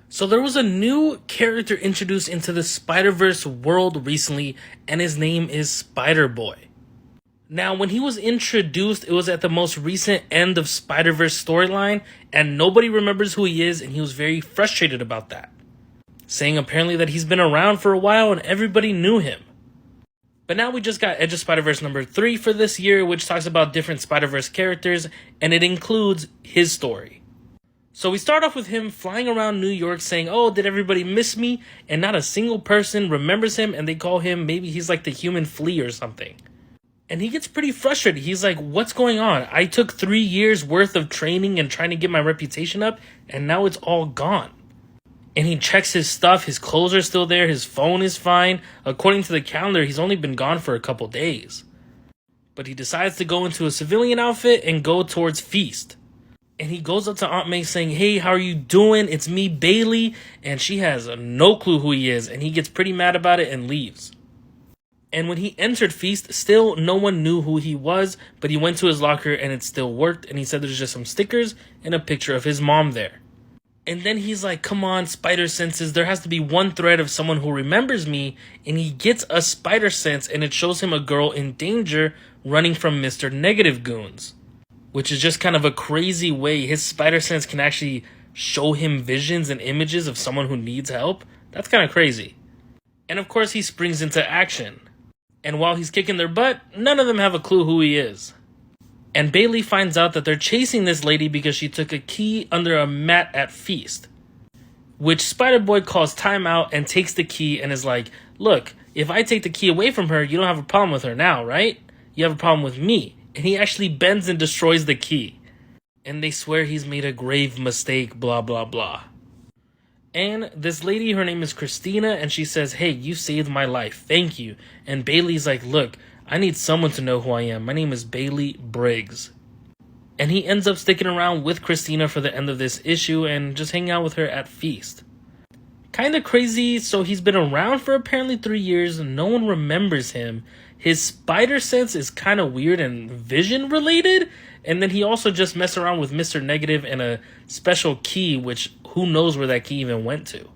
So there was a new character introduced into the Spider-Verse world recently, and his name is Spiderboy. Now, when he was introduced, it was at the most recent end of Spider-Verse storyline, and nobody remembers who he is, and he was very frustrated about that, saying apparently that he's been around for a while and everybody knew him. But now we just got Edge of Spider-Verse number 3 for this year, which talks about different Spider-Verse characters, and it includes his story. So we start off with him flying around New York saying, oh, did everybody miss me? And not a single person remembers him, and they call him, maybe he's like the human flea or something. And he gets pretty frustrated. He's like, what's going on? I took 3 years worth of training and trying to get my reputation up, and now it's all gone. And he checks his stuff. His clothes are still there. His phone is fine. According to the calendar, he's only been gone for a couple days. But he decides to go into a civilian outfit and go towards Feast. And he goes up to Aunt May saying, hey, how are you doing? It's me, Bailey. And she has no clue who he is. And he gets pretty mad about it and leaves. And when he entered Feast, still no one knew who he was. But he went to his locker and it still worked. And he said there's just some stickers and a picture of his mom there. And then he's like, come on, spider senses. There has to be one thread of someone who remembers me. And he gets a spider sense and it shows him a girl in danger running from Mr. Negative goons. Which is just kind of a crazy way his spider sense can actually show him visions and images of someone who needs help. That's kind of crazy. And of course he springs into action. And while he's kicking their butt, none of them have a clue who he is. And Bailey finds out that they're chasing this lady because she took a key under a mat at Feast. Which Spiderboy calls timeout and takes the key and is like, look, if I take the key away from her, you don't have a problem with her now, right? You have a problem with me. And he actually bends and destroys the key. And they swear he's made a grave mistake, blah, blah, blah. And this lady, her name is Christina, and she says, hey, you saved my life. Thank you. And Bailey's like, look, I need someone to know who I am. My name is Bailey Briggs. And he ends up sticking around with Christina for the end of this issue and just hanging out with her at Feast. Kind of crazy, so he's been around for apparently 3 years. No one remembers him. His spider sense is kind of weird and vision related. And then he also just messed around with Mr. Negative and a special key, which who knows where that key even went to.